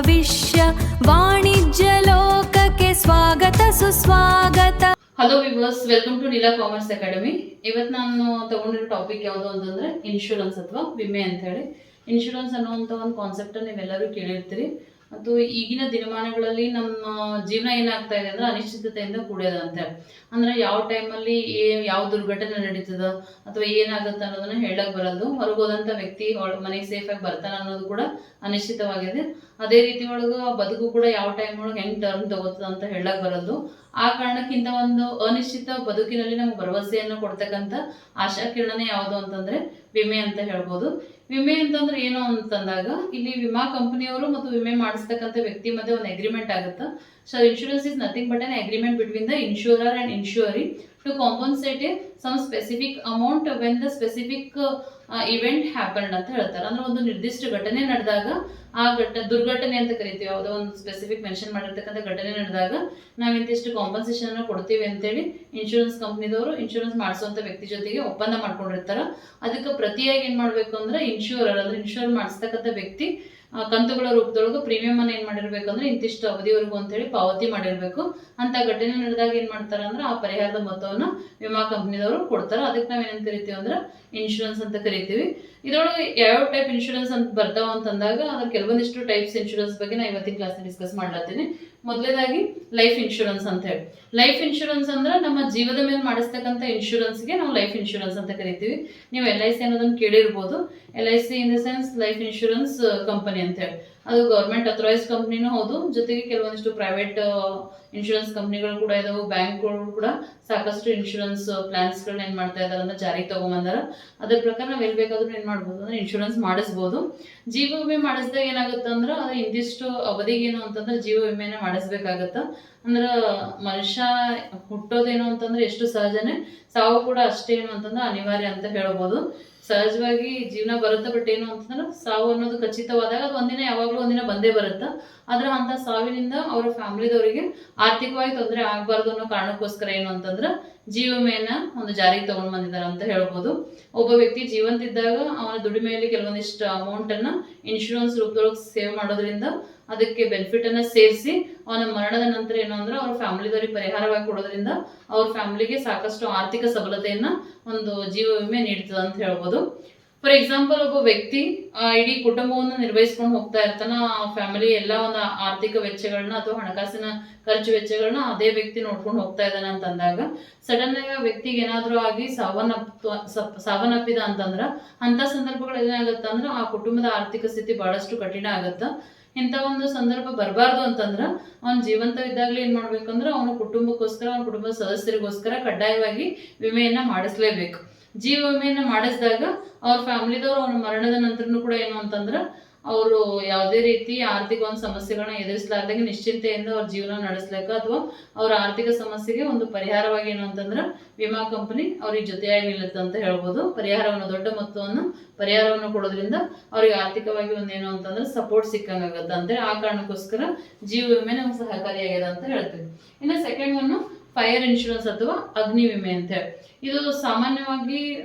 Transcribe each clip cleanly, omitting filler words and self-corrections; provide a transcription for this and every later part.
ಭವಿಷ್ಯ ವಾಣಿಜ್ಯ ಲೋಕಕ್ಕೆ ಸ್ವಾಗತ ಸುಸ್ವಾಗತ. Hello viewers, welcome to Neela Commerce Academy. ಇವತ್ತು ನಾನು ತಗೊಂಡಿರೋ ಟಾಪಿಕ್ ಯಾವುದು ಅಂತಂದ್ರೆ ಇನ್ಶೂರೆನ್ಸ್ ಅಥವಾ ವಿಮೆ ಅಂತ ಹೇಳಿ. ಇನ್ಶೂರೆನ್ಸ್ ಅನ್ನುವಂಥ ಒಂದು ಕಾನ್ಸೆಪ್ಟ್ ನೀವೆಲ್ಲರೂ ಕೇಳಿರ್ತೀರಿ. ಮತ್ತು ಈಗಿನ ದಿನಮಾನಗಳಲ್ಲಿ ನಮ್ಮ ಜೀವನ ಏನಾಗ್ತಾ ಇದೆ ಅಂದ್ರೆ ಅನಿಶ್ಚಿತತೆಯಿಂದ ಕೂಡ್ಯದ ಅಂತ ಹೇಳಿ. ಅಂದ್ರೆ ಯಾವ ಟೈಮಲ್ಲಿ ಯಾವ ದುರ್ಘಟನೆ ನಡೀತದ ಅಥವಾ ಏನಾಗುತ್ತೆ ಅನ್ನೋದನ್ನ ಹೇಳಕ್ ಬರೋದು. ಹೊರಗೋದಂಥ ವ್ಯಕ್ತಿ ಮನೆಗೆ ಸೇಫ್ ಆಗಿ ಬರ್ತಾನೆ ಅನ್ನೋದು ಕೂಡ ಅನಿಶ್ಚಿತವಾಗಿದೆ. ಅದೇ ರೀತಿ ಒಳಗೆ ಬದುಕು ಕೂಡ ಯಾವ ಟೈಮ್ ಒಳಗೆ ಹೆಂಗ್ ಟರ್ನ್ ತಗೋತದ ಅಂತ ಹೇಳಕ್ ಬರೋದು. ಆ ಕಾರಣಕ್ಕಿಂತ ಒಂದು ಅನಿಶ್ಚಿತ ಬದುಕಿನಲ್ಲಿ ನಮ್ಗೆ ಭರವಸೆಯನ್ನು ಕೊಡ್ತಕ್ಕಂಥ ಆಶಾ ಕಿರಣನೇ ಯಾವುದು ಅಂತಂದ್ರೆ ವಿಮೆ ಅಂತ ಹೇಳ್ಬೋದು. ವಿಮೆ ಅಂತಂದ್ರೆ ಏನು ಅಂತಂದಾಗ ಇಲ್ಲಿ ವಿಮಾ ಕಂಪನಿಯವರು ಮತ್ತು ವಿಮೆ ಮಾಡಿಸ್ತಕ್ಕಂಥ ವ್ಯಕ್ತಿ ಮಧ್ಯೆ ಒಂದು ಅಗ್ರಿಮೆಂಟ್ ಆಗುತ್ತೆ. So insurance is nothing but an agreement between the insurer and insuree to compensate some specific amount when the specific event happened ಅಂತ ಹೇಳ್ತಾರೆ. ಅಂದ್ರೆ ಒಂದು ನಿರ್ದಿಷ್ಟ ಘಟನೆ ನಡೆದಾಗ ಆ ದುರ್ಘಟನೆ ಅಂತ ಕರಿತೀವಿ. ಯಾವುದೋ ಒಂದು ಸ್ಪೆಸಿಫಿಕ್ ಮೆನ್ಷನ್ ಮಾಡಿರ್ತಕ್ಕಂಥ ಘಟನೆ ನಡೆದಾಗ ನಾವು ಇಂತಿಷ್ಟು ಕಾಂಪನ್ಸೇಷನ್ ಅನ್ನು ಕೊಡ್ತೀವಿ ಅಂತೇಳಿ ಇನ್ಶೂರೆನ್ಸ್ ಕಂಪ್ನಿದವರು ಇನ್ಶೂರೆನ್ಸ್ ಮಾಡಿಸುವಂತ ವ್ಯಕ್ತಿ ಜೊತೆಗೆ ಒಪ್ಪಂದ ಮಾಡ್ಕೊಂಡಿರ್ತಾರೆ. ಅದಕ್ಕೆ ಪ್ರತಿಯಾಗಿ ಏನ್ ಮಾಡ್ಬೇಕು ಅಂದ್ರೆ ಇನ್ಶೂರರ್ ಅಂದ್ರೆ ಇನ್ಶೂರ್ ಮಾಡಿಸ್ತಕ್ಕಂಥ ವ್ಯಕ್ತಿ ಕಂತುಗಳ ರೂಪದೊಳಗೆ ಪ್ರೀಮಿಯಂ ಅನ್ನು ಏನ್ ಮಾಡಿರ್ಬೇಕಂದ್ರೆ ಇಂತಿಷ್ಟು ಅವಧಿವರೆಗೂ ಅಂತ ಹೇಳಿ ಪಾವತಿ ಮಾಡಿರ್ಬೇಕು. ಅಂತ ಘಟನೆ ನಡೆದಾಗ ಏನ್ ಮಾಡ್ತಾರೆ ಅಂದ್ರೆ ಆ ಪರಿಹಾರದ ಮೊತ್ತವನ್ನ ವಿಮಾ ಕಂಪನಿದವರು ಕೊಡ್ತಾರೆ. ಅದಕ್ಕೆ ನಾವ್ ಏನಂತ ಕರಿತೀವಿ ಅಂದ್ರೆ ಇನ್ಶೂರೆನ್ಸ್ ಅಂತ ಕರಿತೀವಿ. ಇದರೊಳಗೆ ಯಾವ ಟೈಪ್ ಇನ್ಶೂರೆನ್ಸ್ ಅಂತ ಬರ್ತಾವ ಅಂತಂದಾಗ ಅದ್ರ ಕೆಲವೊಂದಿಷ್ಟು ಟೈಪ್ಸ್ ಇನ್ಶೂರೆನ್ಸ್ ಬಗ್ಗೆ ನಾ ಇವತ್ತಿನ ಕ್ಲಾಸ್ ಡಿಸ್ಕಸ್ ಮಾಡ್ಲತ್ತೀನಿ. ಮೊದಲೇದಾಗಿ ಲೈಫ್ ಇನ್ಶೂರೆನ್ಸ್ ಅಂತ ಹೇಳಿ. ಲೈಫ್ ಇನ್ಶೂರೆನ್ಸ್ ಅಂದ್ರೆ ನಮ್ಮ ಜೀವದ ಮೇಲೆ ಮಾಡಿಸ್ತಕ್ಕಂಥ ಇನ್ಶೂರೆನ್ಸ್ಗೆ ನಾವು ಲೈಫ್ ಇನ್ಶೂರೆನ್ಸ್ ಅಂತ ಕರಿತೀವಿ. ನೀವು LIC ಅನ್ನೋದನ್ನ ಕೇಳಿರ್ಬೋದು. LIC in the sense life insurance company ಅಂತ ಹೇಳಿ. ಅದು ಗೌರ್ಮೆಂಟ್ ಅಥರೈಸ್ಡ್ ಕಂಪ್ನಿನೂ ಹೌದು, ಜೊತೆಗೆ ಕೆಲವೊಂದಿಷ್ಟು ಪ್ರೈವೇಟ್ ಇನ್ಶೂರೆನ್ಸ್ ಕಂಪ್ನಿಗಳು ಕೂಡ ಇದಾವೆ. ಬ್ಯಾಂಕ್ಗಳು ಕೂಡ ಸಾಕಷ್ಟು ಇನ್ಶೂರೆನ್ಸ್ ಪ್ಲಾನ್ಸ್ಗಳನ್ನ ಏನ್ ಮಾಡ್ತಾ ಇದಾರೆ ಅಂದ್ರೆ ಜಾರಿಗೆ ತಗೊಂಬಂದಾರ. ಅದ್ರ ಪ್ರಕಾರ ನಾವ್ ಎಲ್ಲಿ ಬೇಕಾದ್ರೂ ಏನ್ ಮಾಡ್ಬೋದು ಅಂದ್ರೆ ಇನ್ಶೂರೆನ್ಸ್ ಮಾಡಿಸ್ಬೋದು. ಜೀವ ವಿಮೆ ಮಾಡಿಸಿದಾಗ ಏನಾಗುತ್ತೆ ಅಂದ್ರೆ ಅದು ಇಂದಿಷ್ಟು ಅವಧಿಗೆ ಏನು ಅಂತಂದ್ರೆ ಜೀವ ವಿಮೆನ ಮಾಡಿಸ್ಬೇಕಾಗತ್ತ. ಅಂದ್ರ ಮನುಷ್ಯ ಹುಟ್ಟೋದೇನು ಅಂತಂದ್ರೆ ಎಷ್ಟು ಸಹಜನೇ, ಸಾವು ಕೂಡ ಅಷ್ಟೇನು ಅಂತಂದ್ರೆ ಅನಿವಾರ್ಯ ಅಂತ ಹೇಳ್ಬೋದು. ಸಹಜವಾಗಿ ಜೀವನ ಬರುತ್ತೆ, ಬಟ್ ಏನು ಅಂತಂದ್ರೆ ಸಾವು ಅನ್ನೋದು ಖಚಿತವಾದಾಗ ಅದು ಒಂದಿನ ಯಾವಾಗ್ಲೂ ಒಂದಿನ ಬಂದೇ ಬರುತ್ತೆ. ಆದ್ರೆ ಅಂತ ಸಾವಿನಿಂದ ಅವರ ಫ್ಯಾಮಿಲಿದವರಿಗೆ ಆರ್ಥಿಕವಾಗಿ ತೊಂದರೆ ಆಗ್ಬಾರ್ದು ಅನ್ನೋ ಕಾರಣಕ್ಕೋಸ್ಕರ ಏನು ಅಂತಂದ್ರೆ ಜೀವ ವಿಮೆಯನ್ನ ಒಂದು ಜಾರಿಗೆ ತಗೊಂಡ್ ಬಂದಿದ್ದಾರೆ ಅಂತ ಹೇಳ್ಬೋದು. ಒಬ್ಬ ವ್ಯಕ್ತಿ ಜೀವಂತ ಇದ್ದಾಗ ಅವನ ದುಡಿಮೆಯಲ್ಲಿ ಕೆಲವೊಂದಿಷ್ಟು ಅಮೌಂಟ್ ಅನ್ನ ಇನ್ಶೂರೆನ್ಸ್ ರೂಪದೊಳಗೆ ಸೇವ್ ಮಾಡೋದ್ರಿಂದ ಅದಕ್ಕೆ ಬೆನಿಫಿಟ್ ಅನ್ನ ಸೇರಿಸಿ ಅವನ ಮರಣದ ನಂತರ ಏನು ಅಂದ್ರೆ ಅವ್ರ ಫ್ಯಾಮಿಲಿದವರಿಗೆ ಪರಿಹಾರವಾಗಿ ಕೊಡೋದ್ರಿಂದ ಅವ್ರ ಫ್ಯಾಮಿಲಿಗೆ ಸಾಕಷ್ಟು ಆರ್ಥಿಕ ಸಬಲತೆಯನ್ನ ಒಂದು ಜೀವ ವಿಮೆ ನೀಡ್ತದೆ ಅಂತ ಹೇಳ್ಬೋದು. ಫಾರ್ ಎಕ್ಸಾಂಪಲ್, ಒಬ್ಬ ವ್ಯಕ್ತಿ ಇಡೀ ಕುಟುಂಬವನ್ನು ನಿರ್ವಹಿಸ್ಕೊಂಡು ಹೋಗ್ತಾ ಇರ್ತಾನ. ಆ ಫ್ಯಾಮಿಲಿ ಎಲ್ಲ ಒಂದು ಆರ್ಥಿಕ ವೆಚ್ಚಗಳನ್ನ ಅಥವಾ ಹಣಕಾಸಿನ ಖರ್ಚು ವೆಚ್ಚಗಳನ್ನ ಅದೇ ವ್ಯಕ್ತಿ ನೋಡ್ಕೊಂಡು ಹೋಗ್ತಾ ಇದ್ದಾನೆ ಅಂತಂದಾಗ ಸಡನ್ ಆಗಿ ಆ ವ್ಯಕ್ತಿಗೆ ಏನಾದ್ರೂ ಆಗಿ ಸಾವನ್ನಪ್ಪಿದ ಅಂತಂದ್ರ ಅಂತ ಸಂದರ್ಭಗಳು ಏನಾಗತ್ತ ಅಂದ್ರೆ ಆ ಕುಟುಂಬದ ಆರ್ಥಿಕ ಸ್ಥಿತಿ ಬಹಳಷ್ಟು ಕಠಿಣ ಆಗತ್ತ. ಇಂಥ ಒಂದು ಸಂದರ್ಭ ಬರಬಾರ್ದು ಅಂತಂದ್ರ ಅವ್ನ ಜೀವಂತವಿದ್ದಾಗ್ಲೇ ಏನ್ ಮಾಡ್ಬೇಕಂದ್ರೆ ಅವನ ಕುಟುಂಬಕ್ಕೋಸ್ಕರ ಅವನ ಕುಟುಂಬದ ಸದಸ್ಯರಿಗೋಸ್ಕರ ಕಡ್ಡಾಯವಾಗಿ ವಿಮೆಯನ್ನ ಮಾಡಿಸ್ಲೇಬೇಕು. ಜೀವ ವಿಮೆಯನ್ನ ಮಾಡಿಸಿದಾಗ ಅವ್ರ ಫ್ಯಾಮಿಲಿದವ್ರು ಅವನ ಮರಣದ ನಂತರನು ಕೂಡ ಏನು ಅಂತಂದ್ರ ಅವರು ಯಾವುದೇ ರೀತಿ ಆರ್ಥಿಕ ಒಂದು ಸಮಸ್ಯೆಗಳನ್ನ ಎದುರಿಸಲಾರ್ದಂಗೆ ನಿಶ್ಚಿಂತೆಯಿಂದ ಅವ್ರ ಜೀವನ ನಡೆಸ್ಲಿಕ್ಕ ಅಥವಾ ಅವ್ರ ಆರ್ಥಿಕ ಸಮಸ್ಯೆಗೆ ಒಂದು ಪರಿಹಾರವಾಗಿ ಏನು ಅಂತಂದ್ರ ವಿಮಾ ಕಂಪನಿ ಅವ್ರಿಗೆ ಜೊತೆಯಾಗಿ ನಿಲ್ಲುತ್ತೆ ಅಂತ ಹೇಳ್ಬೋದು. ಪರಿಹಾರವನ್ನು ದೊಡ್ಡ ಮೊತ್ತವನ್ನು ಪರಿಹಾರವನ್ನು ಕೊಡೋದ್ರಿಂದ ಅವ್ರಿಗೆ ಆರ್ಥಿಕವಾಗಿ ಒಂದೇನು ಅಂತಂದ್ರೆ ಸಪೋರ್ಟ್ ಸಿಕ್ಕಂಗಾಗತ್ತೆ ಅಂತೇಳಿ ಆ ಕಾರಣಕ್ಕೋಸ್ಕರ ಜೀವ ವಿಮೆ ನಮ್ಗೆ ಸಹಕಾರಿಯಾಗಿದೆ ಅಂತ ಹೇಳ್ತೀವಿ. ಇನ್ನು ಸೆಕೆಂಡ್ ಒನ್ ಫೈರ್ ಇನ್ಶೂರೆನ್ಸ್ ಅಥವಾ ಅಗ್ನಿ ವಿಮೆ ಅಂತ ಹೇಳಿ. ಇದು ಸಾಮಾನ್ಯವಾಗಿ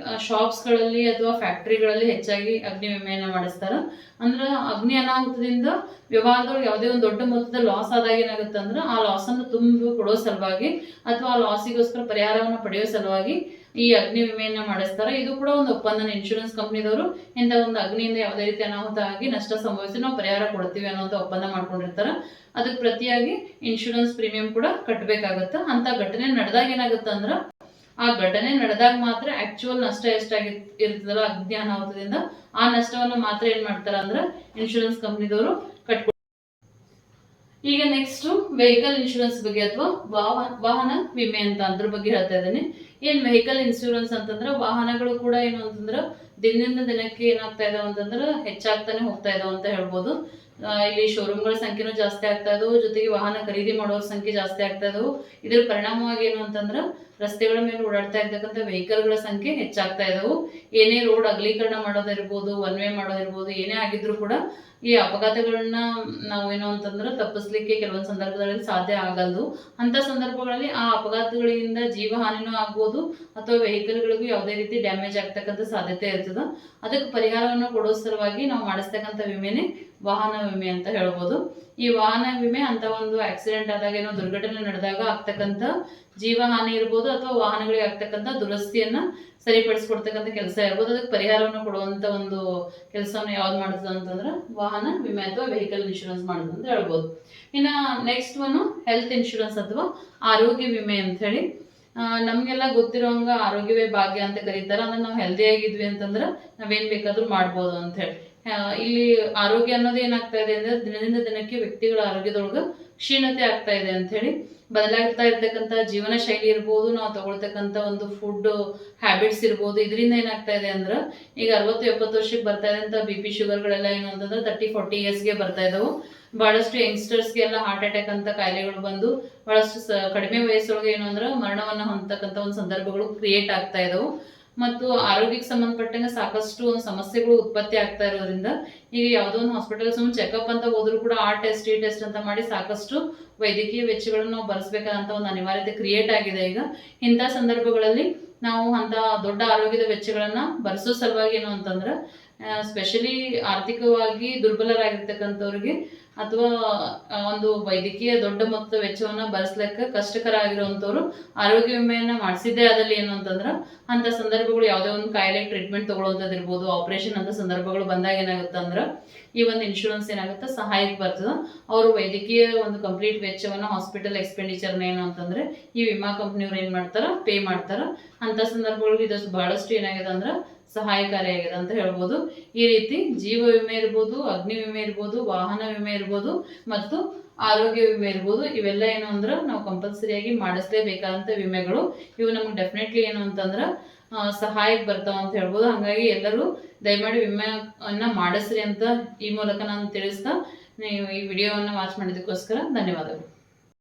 ಶಾಪ್ಸ್ಗಳಲ್ಲಿ ಅಥವಾ ಫ್ಯಾಕ್ಟ್ರಿಗಳಲ್ಲಿ ಹೆಚ್ಚಾಗಿ ಅಗ್ನಿ ವಿಮೆಯನ್ನ ಮಾಡಿಸ್ತಾರ. ಅಂದ್ರೆ ಅಗ್ನಿ ಅನಾಹುತದಿಂದ ವ್ಯವಹಾರದೊಳಗೆ ಯಾವುದೇ ಒಂದು ದೊಡ್ಡ ಮೊತ್ತದ ಲಾಸ್ ಆದಾಗ ಏನಾಗುತ್ತೆ ಅಂದ್ರೆ ಆ ಲಾಸ್ ಅನ್ನು ತುಂಬಿ ಕೊಡೋ ಸಲುವಾಗಿ ಅಥವಾ ಆ ಲಾಸಿಗೋಸ್ಕರ ಪರಿಹಾರವನ್ನು ಪಡೆಯೋ ಸಲುವಾಗಿ ಈ ಅಗ್ನಿ ವಿಮೆಯನ್ನ ಮಾಡಿಸ್ತಾರೆ. ಇದು ಕೂಡ ಒಂದು ಒಪ್ಪಂದನ ಇನ್ಶೂರೆನ್ಸ್ ಕಂಪ್ನಿದವರು ಇಂಥ ಒಂದು ಅಗ್ನಿಯಿಂದ ಯಾವುದೇ ರೀತಿ ಅನಾಹುತ ಆಗಿ ನಷ್ಟ ಸಂಭವಿಸಿ ನಾವು ಪರಿಹಾರ ಕೊಡ್ತೀವಿ ಅನ್ನೋಂಥ ಒಪ್ಪಂದ ಮಾಡ್ಕೊಂಡಿರ್ತಾರೆ. ಅದಕ್ಕೆ ಪ್ರತಿಯಾಗಿ ಇನ್ಶೂರೆನ್ಸ್ ಪ್ರೀಮಿಯಂ ಕೂಡ ಕಟ್ಟಬೇಕಾಗತ್ತೆ. ಅಂತ ಘಟನೆ ನಡೆದಾಗ ಏನಾಗುತ್ತೆ ಅಂದ್ರೆ ಆ ಘಟನೆ ನಡೆದಾಗ ಮಾತ್ರ ಆಕ್ಚುಯಲ್ ನಷ್ಟ ಎಷ್ಟಾಗಿ ಇರ್ತದಲ್ಲ ಅಗ್ನಿ ಅನಾಹುತದಿಂದ ಆ ನಷ್ಟವನ್ನು ಮಾತ್ರ ಏನ್ ಮಾಡ್ತಾರ ಅಂದ್ರೆ ಇನ್ಶೂರೆನ್ಸ್ ಕಂಪ್ನಿದವರು ಕಟ್ಕೊ. ಈಗ ನೆಕ್ಸ್ಟ್ ವೆಹಿಕಲ್ ಇನ್ಶೂರೆನ್ಸ್ ಬಗ್ಗೆ ಅಥವಾ ವಾಹನ ವಿಮೆ ಅಂತ ಅದ್ರ ಬಗ್ಗೆ ಹೇಳ್ತಾ ಇದ್ದೇನೆ. ಏನ್ ವೆಹಿಕಲ್ ಇನ್ಶೂರೆನ್ಸ್ ಅಂತಂದ್ರೆ ವಾಹನಗಳು ಕೂಡ ಏನು ಅಂತಂದ್ರೆ ದಿನದಿಂದ ದಿನಕ್ಕೆ ಏನಾಗ್ತಾ ಇದಾವ ಅಂತಂದ್ರೆ ಹೆಚ್ಚಾಗ್ತಾನೆ ಹೋಗ್ತಾ ಇದಾವ ಅಂತ ಹೇಳ್ಬೋದು. ಇಲ್ಲಿ ಶೋರೂಮ್ಗಳ ಸಂಖ್ಯೆನೂ ಜಾಸ್ತಿ ಆಗ್ತಾ ಇದಾವು, ಜೊತೆಗೆ ವಾಹನ ಖರೀದಿ ಮಾಡೋರ ಸಂಖ್ಯೆ ಜಾಸ್ತಿ ಆಗ್ತಾ ಇದಾವು. ಇದ್ರ ಪರಿಣಾಮವಾಗಿ ಏನು ಅಂತಂದ್ರೆ ರಸ್ತೆಗಳ ಮೇಲೆ ಓಡಾಡ್ತಾ ಇರ್ತಕ್ಕಂಥ ವೆಹಿಕಲ್ಗಳ ಸಂಖ್ಯೆ ಹೆಚ್ಚಾಗ್ತಾ ಇದಾವು. ಏನೇ ರೋಡ್ ಅಗಲೀಕರಣ ಮಾಡೋದಿರ್ಬೋದು, ಒನ್ ವೇ ಮಾಡೋದಿರ್ಬೋದು, ಏನೇ ಆಗಿದ್ರು ಕೂಡ ಈ ಅಪಘಾತಗಳನ್ನ ನಾವೇನು ಅಂತಂದ್ರೆ ತಪ್ಪಿಸ್ಲಿಕ್ಕೆ ಕೆಲವೊಂದು ಸಂದರ್ಭದಲ್ಲಿ ಸಾಧ್ಯ ಆಗಲ್ದು. ಅಂತ ಸಂದರ್ಭಗಳಲ್ಲಿ ಆ ಅಪಘಾತಗಳಿಂದ ಜೀವ ಹಾನಿನೂ ಆಗ್ಬೋದು ಅಥವಾ ವೆಹಿಕಲ್ಗಳಿಗೂ ಯಾವುದೇ ರೀತಿ ಡ್ಯಾಮೇಜ್ ಆಗ್ತಕ್ಕಂಥ ಸಾಧ್ಯತೆ ಇರ್ತದ. ಅದಕ್ಕೆ ಪರಿಹಾರವನ್ನು ಕೊಡೋ ಸಲುವಾಗಿ ನಾವು ಮಾಡಿಸ್ತಕ್ಕಂಥ ವಿಮೆನೆ ವಾಹನ ವಿಮೆ ಅಂತ ಹೇಳ್ಬೋದು. ಈ ವಾಹನ ವಿಮೆ ಅಂತ ಒಂದು ಆಕ್ಸಿಡೆಂಟ್ ಆದಾಗ ಏನೋ ದುರ್ಘಟನೆ ನಡೆದಾಗ ಆಗ್ತಕ್ಕಂಥ ಜೀವಹಾನಿ ಇರ್ಬೋದು ಅಥವಾ ವಾಹನಗಳಿಗೆ ಆಗ್ತಕ್ಕಂಥ ದುರಸ್ತಿಯನ್ನ ಸರಿಪಡಿಸ್ಕೊಡ್ತಕ್ಕಂಥ ಕೆಲಸ ಇರ್ಬೋದು, ಅದಕ್ಕೆ ಪರಿಹಾರವನ್ನು ಕೊಡುವಂತ ಒಂದು ಕೆಲಸವನ್ನು ಯಾವ್ದು ಮಾಡುತ್ತದೆ ಅಂತಂದ್ರೆ ವಾಹನ ವಿಮೆ ಅಥವಾ ವೆಹಿಕಲ್ ಇನ್ಶೂರೆನ್ಸ್ ಮಾಡುದು ಅಂತ ಹೇಳ್ಬೋದು. ಇನ್ನು ನೆಕ್ಸ್ಟ್ ಒನ್ ಹೆಲ್ತ್ ಇನ್ಶೂರೆನ್ಸ್ ಅಥವಾ ಆರೋಗ್ಯ ವಿಮೆ ಅಂತ ಹೇಳಿ. ನಮಗೆಲ್ಲ ಗೊತ್ತಿರೋಂಗ ಆರೋಗ್ಯವೇ ಭಾಗ್ಯ ಅಂತ ಕರೀತಾರೆ. ಅಂದ್ರೆ ನಾವು ಹೆಲ್ದಿ ಆಗಿದ್ವಿ ಅಂತಂದ್ರೆ ನಾವೇನ್ ಬೇಕಾದ್ರೂ ಮಾಡ್ಬೋದು ಅಂತ ಹೇಳಿ. ಇಲ್ಲಿ ಆರೋಗ್ಯ ಅನ್ನೋದು ಏನಾಗ್ತಾ ಇದೆ ಅಂದ್ರೆ ದಿನದಿಂದ ದಿನಕ್ಕೆ ವ್ಯಕ್ತಿಗಳ ಆರೋಗ್ಯದೊಳಗ ಕ್ಷೀಣತೆ ಆಗ್ತಾ ಇದೆ ಅಂತ ಹೇಳಿ. ಬದಲಾಗ್ತಾ ಇರ್ತಕ್ಕಂಥ ಜೀವನ ಶೈಲಿ ಇರ್ಬೋದು, ನಾವು ತಗೊಳ್ತಕ್ಕಂಥ ಒಂದು ಫುಡ್ ಹ್ಯಾಬಿಟ್ಸ್ ಇರ್ಬೋದು, ಇದರಿಂದ ಏನಾಗ್ತಾ ಇದೆ ಅಂದ್ರೆ ಈಗ 60-70 ವರ್ಷಕ್ಕೆ ಬರ್ತಾ ಇದೆ ಅಂತ BP ಶುಗರ್ಗಳೆಲ್ಲ ಏನು ಅಂತಂದ್ರೆ 30-40 ಇಯರ್ಸ್ಗೆ ಬರ್ತಾ ಇದಾವೆ. ಬಹಳಷ್ಟು ಯಂಗ್ಸ್ಟರ್ಸ್ಗೆಲ್ಲ ಹಾರ್ಟ್ ಅಟ್ಯಾಕ್ ಅಂತ ಕಾಯಿಲೆಗಳು ಬಂದು ಬಹಳಷ್ಟು ಕಡಿಮೆ ವಯಸ್ಸೊಳಗೆ ಏನು ಅಂದ್ರೆ ಮರಣವನ್ನ ಹೊಂದತಕ್ಕಂಥ ಒಂದು ಸಂದರ್ಭಗಳು ಕ್ರಿಯೇಟ್ ಆಗ್ತಾ ಇದಾವೆ. ಮತ್ತು ಆರೋಗ್ಯಕ್ಕೆ ಸಂಬಂಧಪಟ್ಟಂಗೆ ಸಾಕಷ್ಟು ಒಂದು ಸಮಸ್ಯೆಗಳು ಉತ್ಪತ್ತಿ ಆಗ್ತಾ ಇರೋದ್ರಿಂದ ಈಗ ಯಾವುದೋ ಒಂದು ಹಾಸ್ಪಿಟಲ್ ಸುಮ್ಮನೆ ಚೆಕಪ್ ಅಂತ ಹೋದ್ರು ಕೂಡ ಆ ಟೆಸ್ಟ್ ಈ ಟೆಸ್ಟ್ ಅಂತ ಮಾಡಿ ಸಾಕಷ್ಟು ವೈದ್ಯಕೀಯ ವೆಚ್ಚಗಳನ್ನು ನಾವು ಭರಿಸಬೇಕಾದಂತ ಒಂದು ಅನಿವಾರ್ಯತೆ ಕ್ರಿಯೇಟ್ ಆಗಿದೆ. ಈಗ ಇಂಥ ಸಂದರ್ಭಗಳಲ್ಲಿ ನಾವು ಅಂತ ದೊಡ್ಡ ಆರೋಗ್ಯದ ವೆಚ್ಚಗಳನ್ನ ಭರಿಸೋ ಸಲುವಾಗಿ ಏನು ಅಂತಂದ್ರೆ ಸ್ಪೆಷಲಿ ಆರ್ಥಿಕವಾಗಿ ದುರ್ಬಲರಾಗಿರ್ತಕ್ಕಂಥವ್ರಿಗೆ ಅಥವಾ ಒಂದು ವೈದ್ಯಕೀಯ ದೊಡ್ಡ ಮೊತ್ತದ ವೆಚ್ಚವನ್ನ ಭರಿಸ್ಲಿಕ್ಕೆ ಕಷ್ಟಕರ ಆಗಿರುವಂತವ್ರು ಆರೋಗ್ಯ ವಿಮೆಯನ್ನ ಮಾಡಿಸಿದ್ದೇ ಆದಲ್ಲಿ ಏನು ಅಂತಂದ್ರೆ ಅಂತ ಸಂದರ್ಭಗಳು ಯಾವುದೇ ಒಂದು ಕಾಯಿಲೆ ಟ್ರೀಟ್ಮೆಂಟ್ ತಗೊಳ್ಳೋಂಥದ್ದು ಇರ್ಬೋದು, ಆಪರೇಷನ್ ಅಂತ ಸಂದರ್ಭಗಳು ಬಂದಾಗ ಏನಾಗುತ್ತೆ ಅಂದ್ರೆ ಈ ಒಂದು ಇನ್ಶೂರೆನ್ಸ್ ಏನಾಗುತ್ತೆ ಸಹಾಯಕ್ಕೆ ಬರ್ತದೆ. ಅವರು ವೈದ್ಯಕೀಯ ಒಂದು ಕಂಪ್ಲೀಟ್ ವೆಚ್ಚವನ್ನ ಹಾಸ್ಪಿಟಲ್ ಎಕ್ಸ್ಪೆಂಡಿಚರ್ನ ಏನು ಅಂತಂದ್ರೆ ಈ ವಿಮಾ ಕಂಪ್ನಿಯವ್ರು ಏನ್ ಮಾಡ್ತಾರ ಪೇ ಮಾಡ್ತಾರ. ಅಂತ ಸಂದರ್ಭಗಳಿಗೆ ಇದು ಬಹಳಷ್ಟು ಏನಾಗಿದೆ ಅಂದ್ರೆ ಸಹಾಯಕಾರಿಯಾಗಿದೆ ಅಂತ ಹೇಳ್ಬೋದು. ಈ ರೀತಿ ಜೀವ ವಿಮೆ ಇರ್ಬೋದು, ಅಗ್ನಿ ವಿಮೆ ಇರ್ಬೋದು, ವಾಹನ ವಿಮೆ ಇರ್ಬೋದು ಮತ್ತು ಆರೋಗ್ಯ ವಿಮೆ ಇರ್ಬೋದು, ಇವೆಲ್ಲ ಏನು ಅಂದ್ರೆ ನಾವು ಕಂಪಲ್ಸರಿಯಾಗಿ ಮಾಡಿಸ್ಲೇಬೇಕಾದಂಥ ವಿಮೆಗಳು. ಇವು ನಮ್ಗೆ ಡೆಫಿನೆಟ್ಲಿ ಏನು ಅಂತಂದ್ರೆ ಸಹಾಯಕ್ಕೆ ಬರ್ತಾವ ಅಂತ ಹೇಳ್ಬೋದು. ಹಾಗಾಗಿ ಎಲ್ಲರೂ ದಯಮಾಡಿ ವಿಮೆಯನ್ನ ಮಾಡಿಸ್ರಿ ಅಂತ ಈ ಮೂಲಕ ನಾನು ತಿಳಿಸ್ತಾ ನೀವು ಈ ವಿಡಿಯೋವನ್ನು ವಾಚ್ ಮಾಡಿದ್ದಕ್ಕೋಸ್ಕರ ಧನ್ಯವಾದಗಳು.